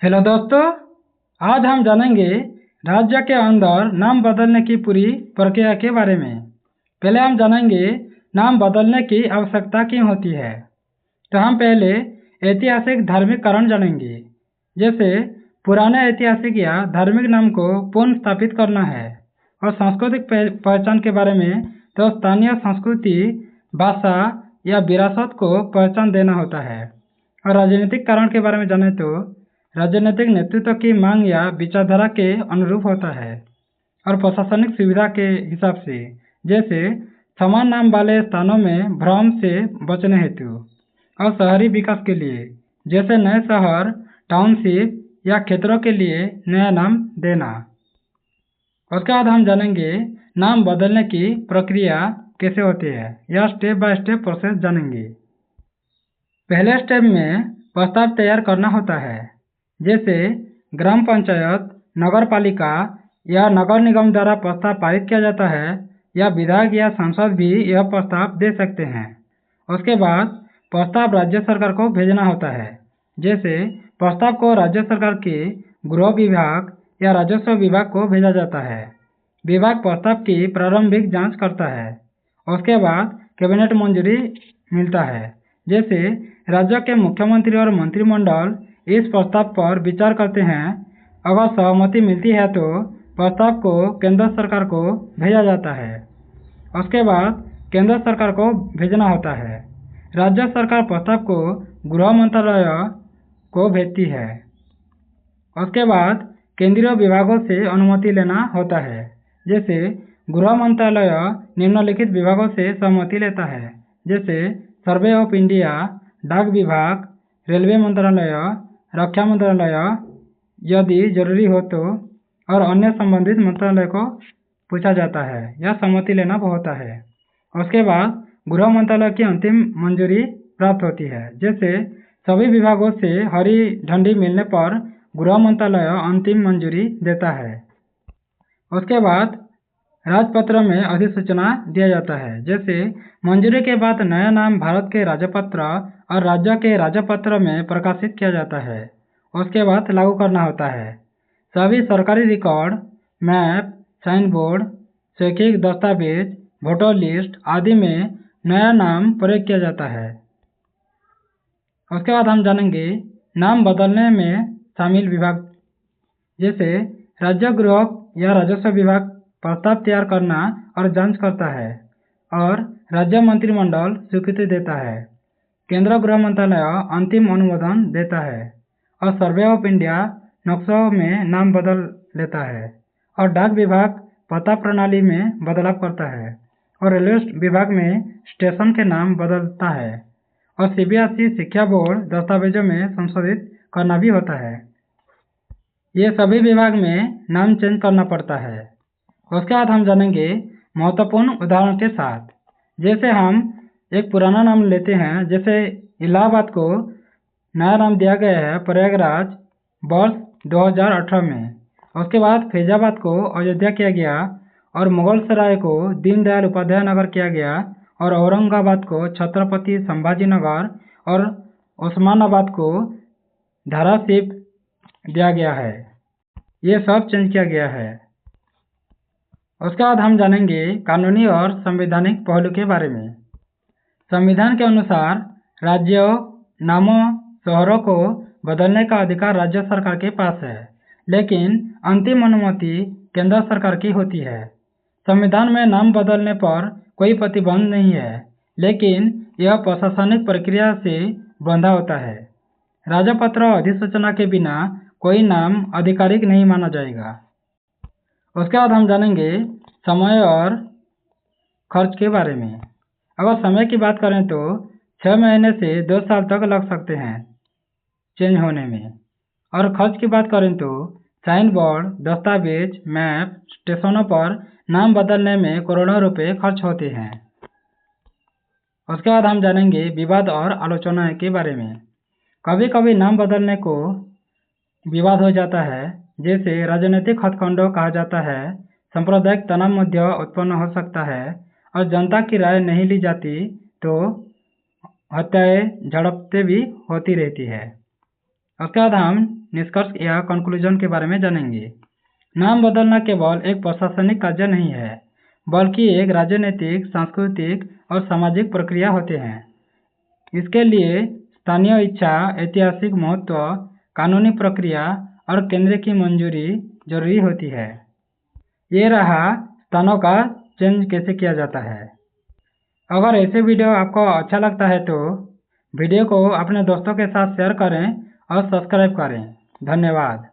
Hello दोस्तों, आज हम जानेंगे राज्य के अंदर नाम बदलने की पूरी प्रक्रिया के बारे में। पहले हम जानेंगे नाम बदलने की आवश्यकता क्यों होती है। तो हम पहले ऐतिहासिक धार्मिक कारण जानेंगे, जैसे पुराने ऐतिहासिक या धार्मिक नाम को पुनः स्थापित करना है। और सांस्कृतिक पहचान के बारे में तो स्थानीय संस्कृति, भाषा या विरासत को पहचान देना होता है। और राजनीतिक कारण के बारे में जाने तो राजनीतिक नेतृत्व की मांग या विचारधारा के अनुरूप होता है। और प्रशासनिक सुविधा के हिसाब से, जैसे समान नाम वाले स्थानों में भ्रम से बचने हेतु। और शहरी विकास के लिए, जैसे नए शहर, टाउनशिप या क्षेत्रों के लिए नया नाम देना। उसके बाद हम जानेंगे नाम बदलने की प्रक्रिया कैसे होती है, या स्टेप बाय स्टेप प्रोसेस जानेंगे। पहले स्टेप में प्रस्ताव तैयार करना होता है, जैसे ग्राम पंचायत, नगर पालिका या नगर निगम द्वारा प्रस्ताव पारित किया जाता है, या विधायक या सांसद भी यह प्रस्ताव दे सकते हैं। उसके बाद प्रस्ताव राज्य सरकार को भेजना होता है, जैसे प्रस्ताव को राज्य सरकार के गृह विभाग या राजस्व विभाग को भेजा जाता है। विभाग प्रस्ताव की प्रारंभिक जांच करता है। उसके बाद कैबिनेट मंजूरी मिलता है, जैसे राज्य के मुख्यमंत्री और मंत्रिमंडल इस प्रस्ताव पर विचार करते हैं। अगर सहमति मिलती है तो प्रस्ताव को केंद्र सरकार को भेजा जाता है। उसके बाद केंद्र सरकार को भेजना होता है। राज्य सरकार प्रस्ताव को गृह मंत्रालय को भेजती है। उसके बाद केंद्रीय विभागों से अनुमति लेना होता है, जैसे गृह मंत्रालय निम्नलिखित विभागों से सहमति लेता है, जैसे सर्वे ऑफ इंडिया, डाक विभाग, रेलवे मंत्रालय, रक्षा मंत्रालय यदि जरूरी हो तो, और अन्य संबंधित मंत्रालय को पूछा जाता है या सहमति लेना होता है। उसके बाद गृह मंत्रालय की अंतिम मंजूरी प्राप्त होती है, जैसे सभी विभागों से हरी झंडी मिलने पर गृह मंत्रालय अंतिम मंजूरी देता है। उसके बाद राजपत्र में अधिसूचना दिया जाता है, जैसे मंजूरी के बाद नया नाम भारत के राजपत्र और राज्य के राजपत्र में प्रकाशित किया जाता है। उसके बाद लागू करना होता है। सभी सरकारी रिकॉर्ड, मैप, साइन बोर्ड, शैक्षिक दस्तावेज, वोटर लिस्ट आदि में नया नाम प्रयोग किया जाता है। उसके बाद हम जानेंगे नाम बदलने में शामिल विभाग, जैसे राज्य गृह या राजस्व विभाग प्रस्ताव तैयार करना और जांच करता है, और राज्य मंत्रिमंडल स्वीकृति देता है। केंद्र गृह मंत्रालय अंतिम अनुमोदन देता है, और सर्वे ऑफ इंडिया नक्शों में नाम बदल लेता है, और डाक विभाग पता प्रणाली में बदलाव करता है, और रेलवे विभाग में स्टेशन के नाम बदलता है, और सीबीएसई शिक्षा बोर्ड दस्तावेजों में संशोधित करना भी होता है। ये सभी विभाग में नाम चेंज करना पड़ता है। उसके बाद हम जानेंगे महत्वपूर्ण उदाहरण के साथ, जैसे हम एक पुराना नाम लेते हैं, जैसे इलाहाबाद को नया नाम दिया गया है प्रयागराज वर्ष 2018 में। उसके बाद फैजाबाद को अयोध्या किया गया, और मुगल सराय को दीनदयाल उपाध्याय नगर किया गया, और औरंगाबाद को छत्रपति संभाजी नगर, और उस्मानाबाद को धाराशिव दिया गया है। ये सब चेंज किया गया है। उसके बाद हम जानेंगे कानूनी और संवैधानिक पहलू के बारे में। संविधान के अनुसार राज्यों, नामों, शहरों को बदलने का अधिकार राज्य सरकार के पास है, लेकिन अंतिम अनुमति केंद्र सरकार की होती है। संविधान में नाम बदलने पर कोई प्रतिबंध नहीं है, लेकिन यह प्रशासनिक प्रक्रिया से बंधा होता है। राजपत्र अधिसूचना के बिना कोई नाम आधिकारिक नहीं माना जाएगा। उसके बाद हम जानेंगे समय और खर्च के बारे में। अगर समय की बात करें तो 6 महीने से 2 साल तक लग सकते हैं चेंज होने में। और खर्च की बात करें तो साइन बोर्ड, दस्तावेज, मैप, स्टेशनों पर नाम बदलने में करोड़ों रुपए खर्च होते हैं। उसके बाद हम जानेंगे विवाद और आलोचना के बारे में। कभी कभी नाम बदलने को विवाद हो जाता है, जैसे राजनीतिक हथकंडों कहा जाता है, सांप्रदायिक तनाव मध्य उत्पन्न हो सकता है, और जनता की राय नहीं ली जाती तो हत्याएं, झड़पें भी होती रहती है। उसके बाद हम निष्कर्ष या कंक्लूजन के बारे में जानेंगे। नाम बदलना केवल एक प्रशासनिक कार्य नहीं है, बल्कि एक राजनीतिक, सांस्कृतिक और सामाजिक प्रक्रिया होते हैं। इसके लिए स्थानीय इच्छा, ऐतिहासिक महत्व, कानूनी प्रक्रिया और केंद्र की मंजूरी जरूरी होती है। ये रहा स्थानों का चेंज कैसे किया जाता है। अगर ऐसे वीडियो आपको अच्छा लगता है तो वीडियो को अपने दोस्तों के साथ शेयर करें और सब्सक्राइब करें। धन्यवाद।